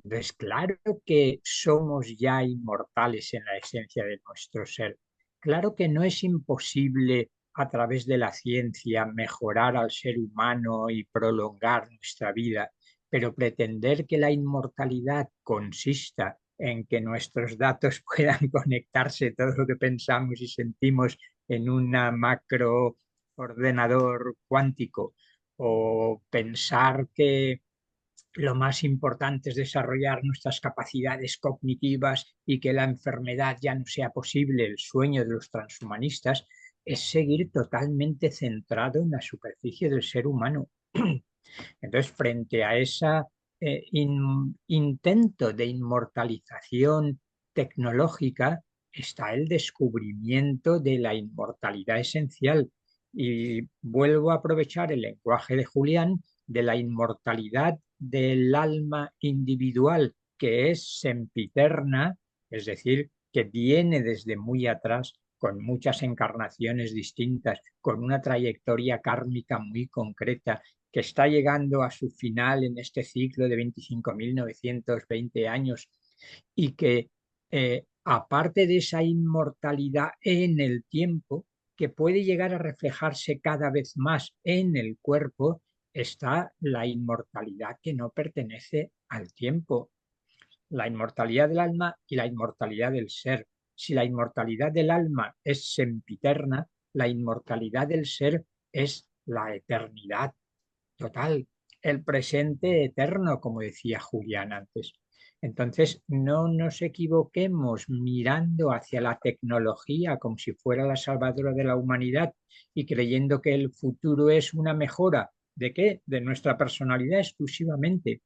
Entonces, claro que somos ya inmortales en la esencia de nuestro ser. Claro que no es imposible a través de la ciencia mejorar al ser humano y prolongar nuestra vida, pero pretender que la inmortalidad consista en que nuestros datos puedan conectarse todo lo que pensamos y sentimos en una macro ordenador cuántico, o pensar que lo más importante es desarrollar nuestras capacidades cognitivas y que la enfermedad ya no sea posible, el sueño de los transhumanistas, es seguir totalmente centrado en la superficie del ser humano. Entonces, frente a ese intento de inmortalización tecnológica, está el descubrimiento de la inmortalidad esencial. Y vuelvo a aprovechar el lenguaje de Julián de la inmortalidad del alma individual, que es sempiterna, es decir, que viene desde muy atrás, con muchas encarnaciones distintas, con una trayectoria kármica muy concreta, que está llegando a su final en este ciclo de 25.920 años y que, aparte de esa inmortalidad en el tiempo, que puede llegar a reflejarse cada vez más en el cuerpo, está la inmortalidad que no pertenece al tiempo, la inmortalidad del alma y la inmortalidad del ser. Si la inmortalidad del alma es sempiterna, la inmortalidad del ser es la eternidad total, el presente eterno, como decía Julián antes. Entonces, no nos equivoquemos mirando hacia la tecnología como si fuera la salvadora de la humanidad y creyendo que el futuro es una mejora. ¿De qué? De nuestra personalidad exclusivamente,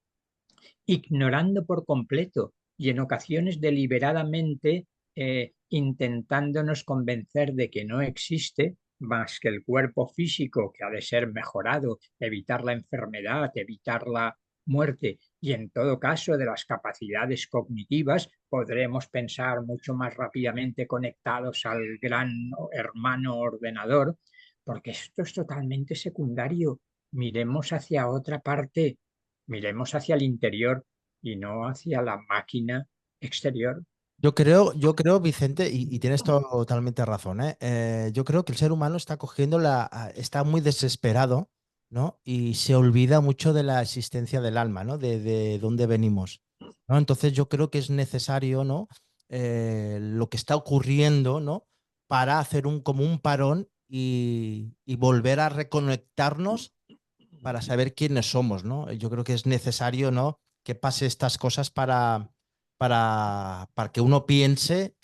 ignorando por completo y en ocasiones deliberadamente intentándonos convencer de que no existe más que el cuerpo físico que ha de ser mejorado, evitar la enfermedad, evitar la muerte y en todo caso de las capacidades cognitivas podremos pensar mucho más rápidamente conectados al gran hermano ordenador, porque esto es totalmente secundario. Miremos hacia otra parte, miremos hacia el interior y no hacia la máquina exterior. Yo creo, Vicente, y tienes totalmente razón, ¿eh? Yo creo que el ser humano está cogiendo está muy desesperado, ¿no? Y se olvida mucho de la existencia del alma, ¿no? De dónde venimos, ¿no? Entonces yo creo que es necesario, ¿no? Lo que está ocurriendo, ¿no? Para hacer como un parón y volver a reconectarnos para saber quiénes somos, ¿no? Yo creo que es necesario, ¿no? Que pase estas cosas para que uno piense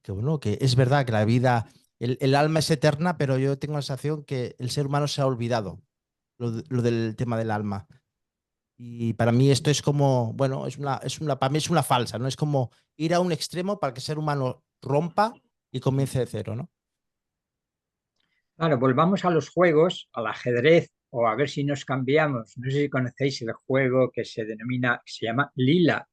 bueno, que es verdad que la vida, el alma es eterna, pero yo tengo la sensación que el ser humano se ha olvidado lo del tema del alma. Y para mí esto es como, bueno, para mí es una falsa, ¿no? Es como ir a un extremo para que el ser humano rompa y comience de cero, ¿no? Claro, volvamos a los juegos, al ajedrez, o a ver si nos cambiamos. No sé si conocéis el juego que se denomina, se llama lila.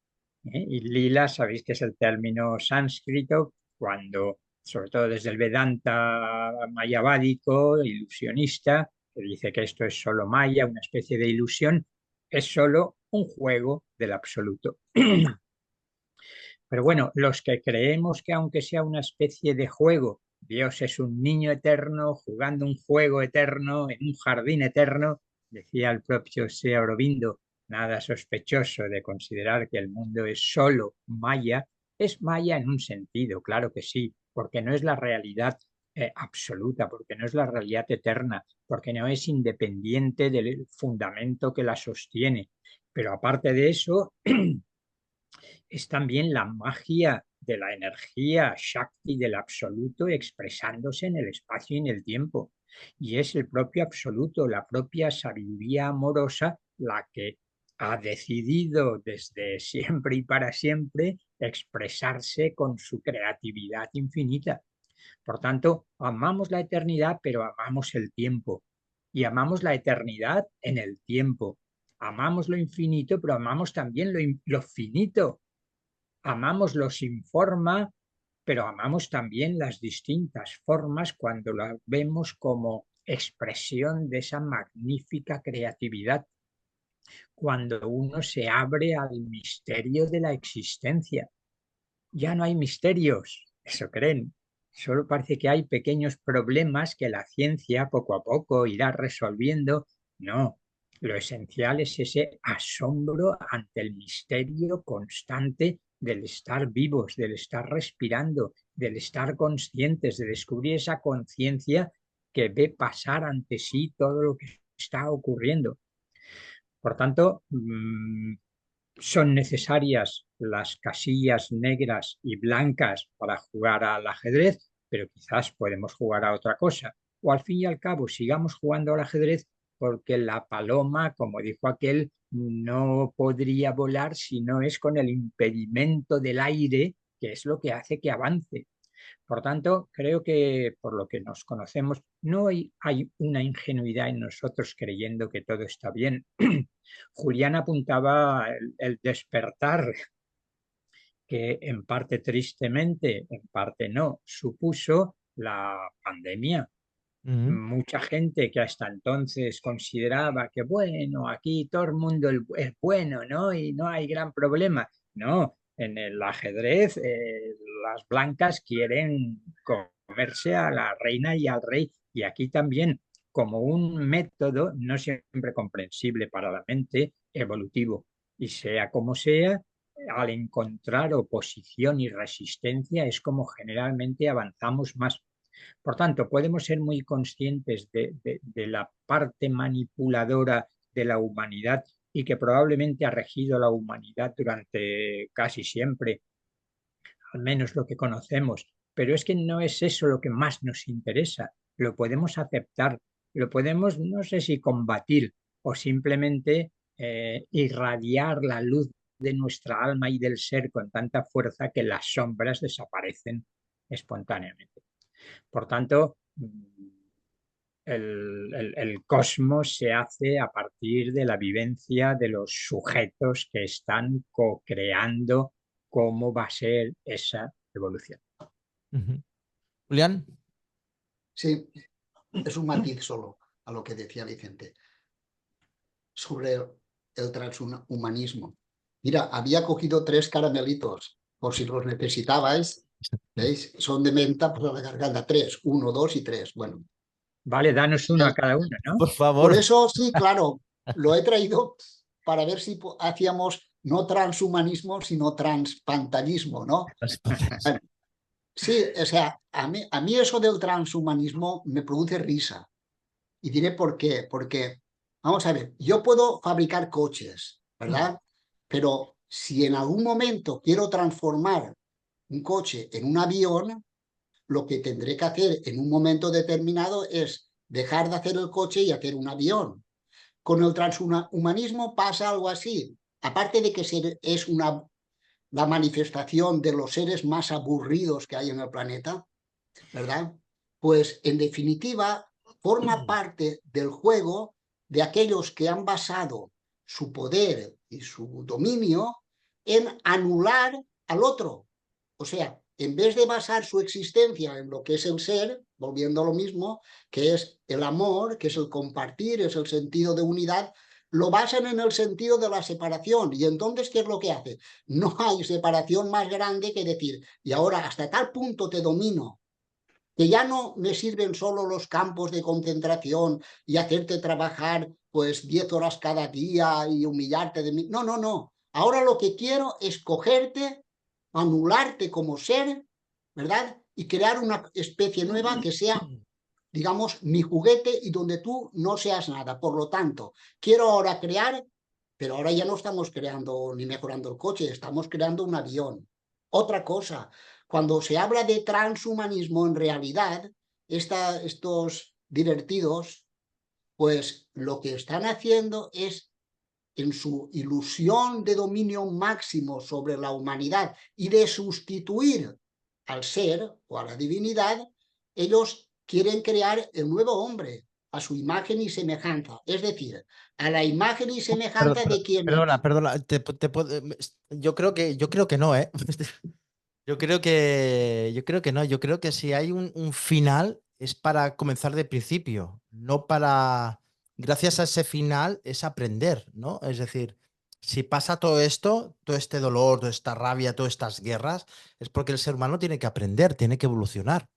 Y lila, sabéis que es el término sánscrito, cuando, sobre todo desde el Vedanta mayabádico, ilusionista, que dice que esto es solo maya, una especie de ilusión, es solo un juego del absoluto. Pero bueno, los que creemos que aunque sea una especie de juego, Dios es un niño eterno jugando un juego eterno en un jardín eterno, decía el propio Sri Aurobindo, nada sospechoso de considerar que el mundo es solo maya, es maya en un sentido, claro que sí, porque no es la realidad absoluta, porque no es la realidad eterna, porque no es independiente del fundamento que la sostiene. Pero aparte de eso, es también la magia de la energía Shakti del absoluto expresándose en el espacio y en el tiempo. Y es el propio absoluto, la propia sabiduría amorosa, la que ha decidido desde siempre y para siempre expresarse con su creatividad infinita. Por tanto, amamos la eternidad, pero amamos el tiempo. Y amamos la eternidad en el tiempo. Amamos lo infinito, pero amamos también lo finito. Amamos lo sin forma, pero amamos también las distintas formas cuando las vemos como expresión de esa magnífica creatividad, cuando uno se abre al misterio de la existencia. Ya no hay misterios, eso creen. Solo parece que hay pequeños problemas que la ciencia poco a poco irá resolviendo. No, lo esencial es ese asombro ante el misterio constante del estar vivos, del estar respirando, del estar conscientes, de descubrir esa conciencia que ve pasar ante sí todo lo que está ocurriendo. Por tanto, son necesarias las casillas negras y blancas para jugar al ajedrez, pero quizás podemos jugar a otra cosa. O al fin y al cabo, sigamos jugando al ajedrez porque la paloma, como dijo aquel, no podría volar si no es con el impedimento del aire, que es lo que hace que avance. Por tanto, creo que por lo que nos conocemos, no hay una ingenuidad en nosotros creyendo que todo está bien. Julián apuntaba el despertar que en parte tristemente, en parte no, supuso la pandemia. Ujú. Mucha gente que hasta entonces consideraba que, bueno, aquí todo el mundo es bueno, ¿no? Y no hay gran problema. No, en el ajedrez las blancas quieren comerse a la reina y al rey. Y aquí también, como un método no siempre comprensible para la mente, evolutivo. Y sea como sea, al encontrar oposición y resistencia es como generalmente avanzamos más. Por tanto, podemos ser muy conscientes de la parte manipuladora de la humanidad y que probablemente ha regido la humanidad durante casi siempre, al menos lo que conocemos. Pero es que no es eso lo que más nos interesa. Lo podemos aceptar, lo podemos, no sé si combatir o simplemente irradiar la luz de nuestra alma y del ser con tanta fuerza que las sombras desaparecen espontáneamente. Por tanto, el cosmos se hace a partir de la vivencia de los sujetos que están co-creando cómo va a ser esa evolución. Ujú. Julián. Sí, es un matiz solo a lo que decía Vicente sobre el transhumanismo. Mira, había cogido 3 caramelitos por si los necesitabais. ¿Veis? Son de menta para la garganta. 3, 1, 2 y 3. Bueno, Vale, danos uno a cada uno, ¿no? Por por favor. eso sí, claro, lo he traído para ver si hacíamos no transhumanismo, sino transpantallismo, ¿no? Bueno, sí, o sea, a mí eso del transhumanismo me produce risa. Y diré por qué. Porque, vamos a ver, yo puedo fabricar coches, ¿verdad? Pero si en algún momento quiero transformar un coche en un avión, lo que tendré que hacer en un momento determinado es dejar de hacer el coche y hacer un avión. con el transhumanismo pasa algo así. Aparte de que es la manifestación de los seres más aburridos que hay en el planeta, ¿verdad? Pues en definitiva forma parte del juego de aquellos que han basado su poder y su dominio en anular al otro. O sea, en vez de basar su existencia en lo que es el ser, volviendo a lo mismo, que es el amor, que es el compartir, es el sentido de unidad, lo basan en el sentido de la separación. Y entonces, ¿qué es lo que hace? No hay separación más grande que decir, y ahora hasta tal punto te domino, que ya no me sirven solo los campos de concentración y hacerte trabajar pues 10 horas cada día y humillarte de mí. No, no, no. Ahora lo que quiero es cogerte, anularte como ser, ¿verdad? Y crear una especie nueva que sea, digamos, mi juguete y donde tú no seas nada. Por lo tanto, quiero ahora crear, pero ahora ya no estamos creando ni mejorando el coche, estamos creando un avión. Otra cosa, cuando se habla de transhumanismo, en realidad, estos divertidos, pues lo que están haciendo es, en su ilusión de dominio máximo sobre la humanidad y de sustituir al ser o a la divinidad, ellos quieren crear el nuevo hombre a su imagen y semejanza, es decir, a la imagen y semejanza de quien... Perdona, yo creo que no, ¿eh? Yo creo que no. Yo creo que si hay un final es para comenzar de principio, no para. Gracias a ese final es aprender, ¿no? Es decir, si pasa todo esto, todo este dolor, toda esta rabia, todas estas guerras, es porque el ser humano tiene que aprender, tiene que evolucionar.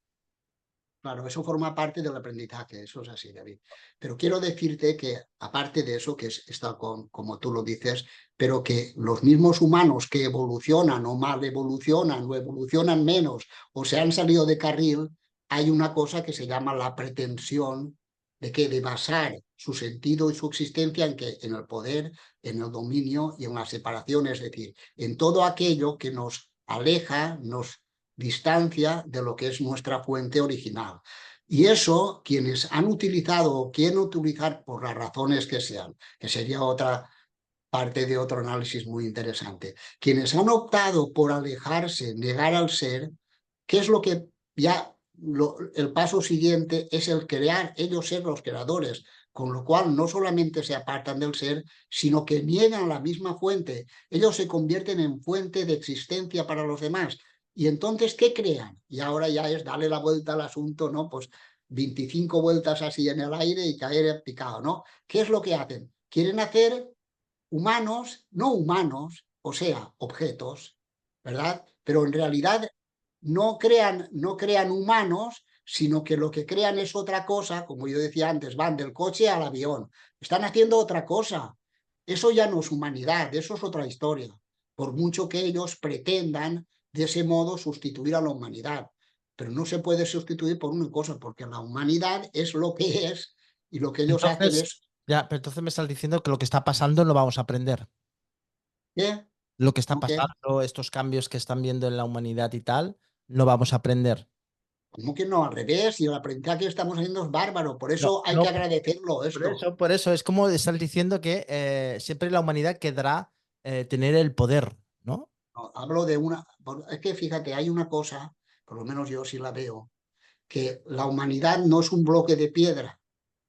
Claro, eso forma parte del aprendizaje, eso es así, David. Pero quiero decirte que, aparte de eso, que está como tú lo dices, pero que los mismos humanos que evolucionan o mal evolucionan o evolucionan menos o se han salido de carril, hay una cosa que se llama la pretensión de basar su sentido y su existencia en el poder, en el dominio y en la separación, es decir, en todo aquello que nos aleja, nos distancia de lo que es nuestra fuente original. Y eso, quienes han utilizado o quieren utilizar por las razones que sean, que sería otra parte de otro análisis muy interesante, quienes han optado por alejarse, negar al ser, ¿qué es lo que ya el paso siguiente es el crear, ellos ser los creadores? Con lo cual no solamente se apartan del ser, sino que niegan la misma fuente. Ellos se convierten en fuente de existencia para los demás. Y entonces, ¿qué crean? Y ahora ya es darle la vuelta al asunto, ¿no? Pues 25 vueltas así en el aire y caer picado, ¿no? ¿Qué es lo que hacen? Quieren hacer humanos, no humanos, o sea, objetos, ¿verdad? Pero en realidad no crean humanos, sino que lo que crean es otra cosa, como yo decía antes, van del coche al avión, están haciendo otra cosa. Eso ya no es humanidad, eso es otra historia, por mucho que ellos pretendan de ese modo sustituir a la humanidad. Pero no se puede sustituir por una cosa, porque la humanidad es lo que es y lo que ellos hacen Entonces, es... ya, pero entonces me estás diciendo que lo que está pasando no vamos a aprender. ¿Qué? Lo que está ¿No qué? pasando, estos cambios que están viendo en la humanidad y tal, no vamos a aprender. ¿Cómo que no? Al revés, y el aprendizaje que estamos haciendo es bárbaro, por No, eso hay que no, agradecerlo esto. por eso es como estar diciendo que siempre la humanidad querrá tener el poder, ¿no? No, hablo de es que fíjate, hay una cosa, por lo menos yo sí la veo, que la humanidad no es un bloque de piedra,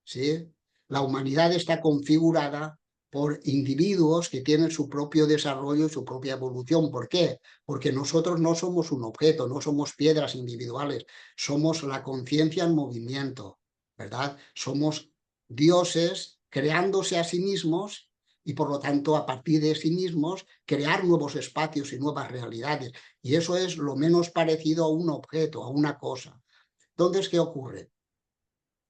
¿sí? La humanidad está configurada por individuos que tienen su propio desarrollo y su propia evolución. ¿Por qué? Porque nosotros no somos un objeto, no somos piedras individuales, somos la conciencia en movimiento, ¿verdad? Somos dioses creándose a sí mismos y por lo tanto a partir de sí mismos crear nuevos espacios y nuevas realidades. Y eso es lo menos parecido a un objeto, a una cosa. Entonces, ¿qué ocurre?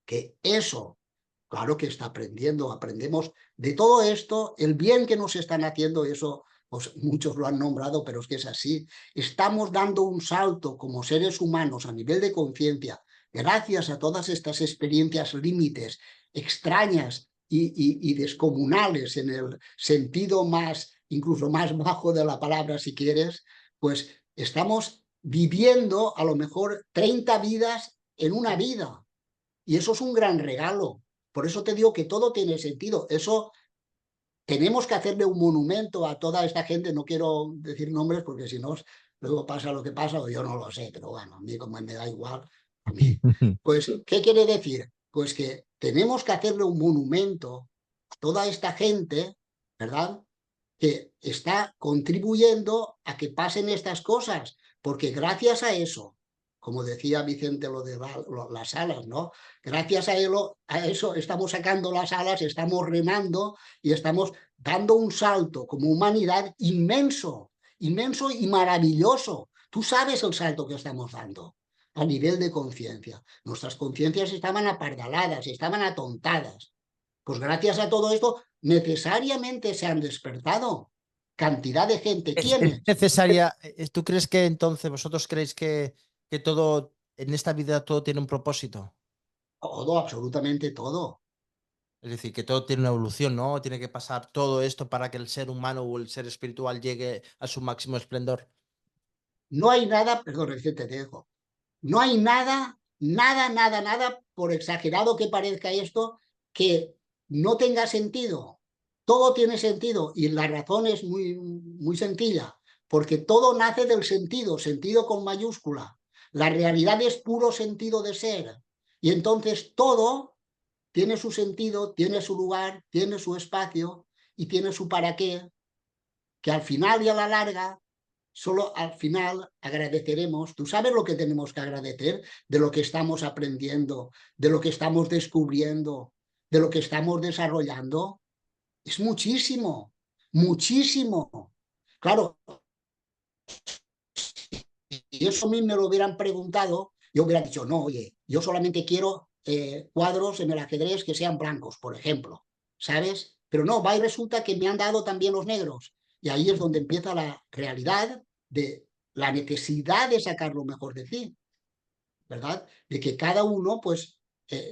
Que eso, claro que está aprendiendo, aprendemos de todo esto, el bien que nos están haciendo, eso pues muchos lo han nombrado, pero es que es así. Estamos dando un salto como seres humanos a nivel de conciencia, gracias a todas estas experiencias límites, extrañas y descomunales en el sentido más, incluso más bajo de la palabra, si quieres, pues estamos viviendo a lo mejor 30 vidas en una vida. Y eso es un gran regalo, Por eso te digo que todo tiene sentido. Eso tenemos que hacerle un monumento a toda esta gente. No quiero decir nombres porque si no, luego pasa lo que pasa o yo no lo sé, pero bueno, a mí como me da igual, a mí. Pues, ¿qué quiere decir? Pues que tenemos que hacerle un monumento a toda esta gente, ¿verdad? Que está contribuyendo a que pasen estas cosas, porque gracias a eso, como decía Vicente lo de las alas, ¿no? Gracias a eso estamos sacando las alas, estamos remando y estamos dando un salto como humanidad inmenso, inmenso y maravilloso. Tú sabes el salto que estamos dando a nivel de conciencia. Nuestras conciencias estaban apardaladas, estaban atontadas. Pues gracias a todo esto, necesariamente se han despertado cantidad de gente. Es ¿Quiénes? necesaria. ¿Tú crees que entonces, vosotros creéis que todo, en esta vida, todo tiene un propósito? Todo, absolutamente todo. Es decir, que todo tiene una evolución, ¿no? Tiene que pasar todo esto para que el ser humano o el ser espiritual llegue a su máximo esplendor. No hay nada, perdón, Vicente, te dejo. No hay nada, nada, por exagerado que parezca esto, que no tenga sentido. Todo tiene sentido y la razón es muy sencilla, porque todo nace del sentido, sentido con mayúscula. La realidad es puro sentido de ser. Y entonces todo tiene su sentido, tiene su lugar, tiene su espacio y tiene su para qué, que al final y a la larga, solo al final agradeceremos. ¿Tú sabes lo que tenemos que agradecer? De lo que estamos aprendiendo, de lo que estamos descubriendo, de lo que estamos desarrollando. Es muchísimo, muchísimo. Claro, si eso a mí me lo hubieran preguntado, yo hubiera dicho, no, oye, yo solamente quiero cuadros en el ajedrez que sean blancos, por ejemplo, ¿sabes? Pero no, va y resulta que me han dado también los negros. Y ahí es donde empieza la realidad de la necesidad de sacar lo mejor de ti, ¿verdad? De que cada uno, pues,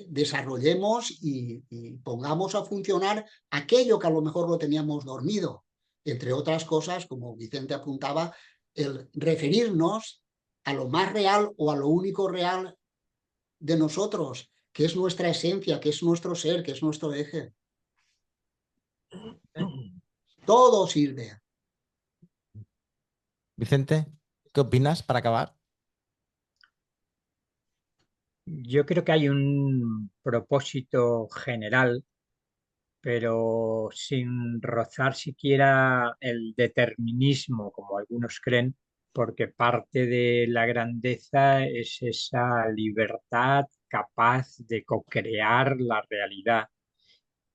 desarrollemos y pongamos a funcionar aquello que a lo mejor lo teníamos dormido. Entre otras cosas, como Vicente apuntaba, el referirnos a lo más real o a lo único real de nosotros, que es nuestra esencia, que es nuestro ser, que es nuestro eje. Todo sirve. Vicente, ¿qué opinas para acabar? Yo creo que hay un propósito general, pero sin rozar siquiera el determinismo, como algunos creen, porque parte de la grandeza es esa libertad capaz de co-crear la realidad,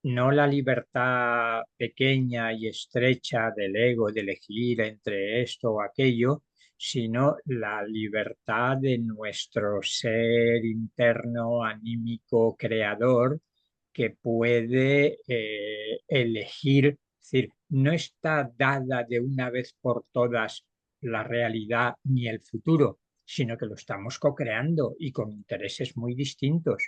no la libertad pequeña y estrecha del ego de elegir entre esto o aquello, sino la libertad de nuestro ser interno, anímico, creador, que puede elegir, es decir, no está dada de una vez por todas la realidad ni el futuro, sino que lo estamos co-creando y con intereses muy distintos.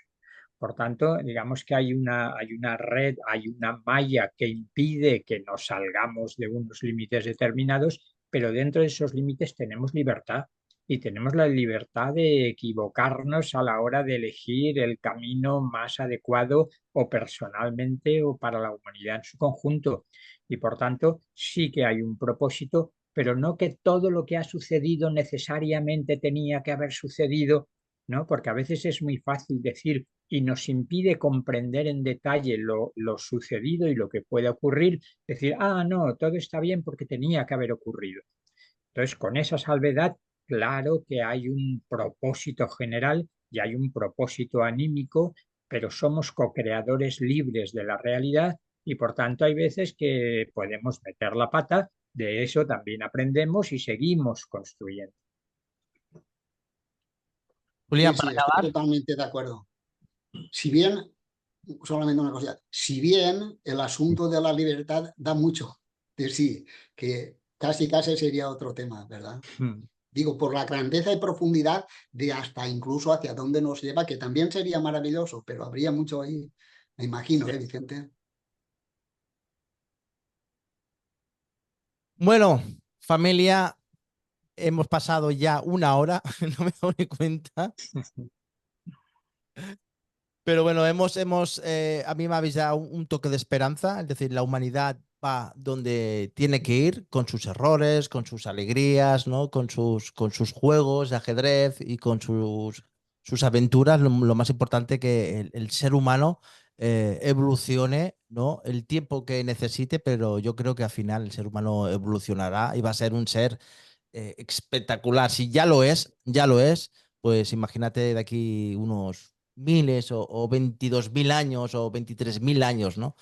Por tanto, digamos que hay una red, hay una malla que impide que nos salgamos de unos límites determinados, pero dentro de esos límites tenemos libertad y tenemos la libertad de equivocarnos a la hora de elegir el camino más adecuado o personalmente o para la humanidad en su conjunto. Y por tanto, sí que hay un propósito, pero no que todo lo que ha sucedido necesariamente tenía que haber sucedido, ¿no? Porque a veces es muy fácil decir y nos impide comprender en detalle lo sucedido y lo que puede ocurrir, decir, ah, no, todo está bien porque tenía que haber ocurrido. Entonces, con esa salvedad, claro que hay un propósito general y hay un propósito anímico, pero somos co-creadores libres de la realidad y por tanto hay veces que podemos meter la pata, de eso también aprendemos y seguimos construyendo. Julián, Sí, para sí, estoy acabar. totalmente de acuerdo. Si bien, solamente una cosa, si bien el asunto de la libertad da mucho de sí, que casi sería otro tema, ¿verdad? Digo, por la grandeza y profundidad de hasta incluso hacia dónde nos lleva, que también sería maravilloso, pero habría mucho ahí, me imagino, Sí. Vicente? Bueno, familia, hemos pasado ya una hora, no me doy ni cuenta. Pero bueno, a mí me habéis dado un toque de esperanza, es decir, la humanidad va donde tiene que ir, con sus errores, con sus alegrías, ¿no? Con sus juegos de ajedrez y con sus aventuras. Lo más importante que el ser humano evolucione, ¿no? El tiempo que necesite, pero yo creo que al final el ser humano evolucionará y va a ser un ser espectacular. Si ya lo es, pues imagínate de aquí unos miles o 22.000 años o 23.000 años, ¿no?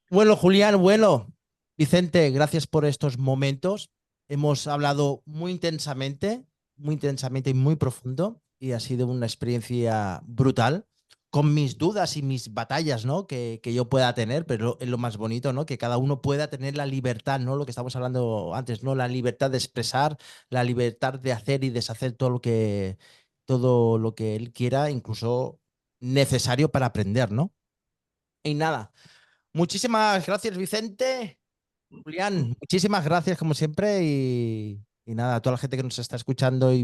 Bueno, Julián, bueno, Vicente, gracias por estos momentos. Hemos hablado muy intensamente y muy profundo, y ha sido una experiencia brutal, con mis dudas y mis batallas, ¿no? Que yo pueda tener, pero es lo más bonito, ¿no? Que cada uno pueda tener la libertad, ¿no? Lo que estamos hablando antes, ¿no? La libertad de expresar, la libertad de hacer y deshacer todo lo que él quiera, incluso necesario para aprender, ¿no? Y nada. Muchísimas gracias, Vicente. Julián, muchísimas gracias como siempre, y nada, a toda la gente que nos está escuchando y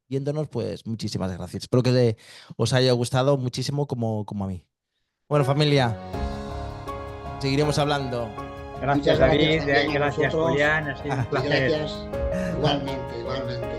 viéndonos, pues muchísimas gracias. Espero que os haya gustado muchísimo como a mí. Bueno, familia, seguiremos hablando. Gracias, Muchas gracias David. también a Gracias, vosotros. Julián. Ha sido un placer. Gracias. Igualmente, igualmente.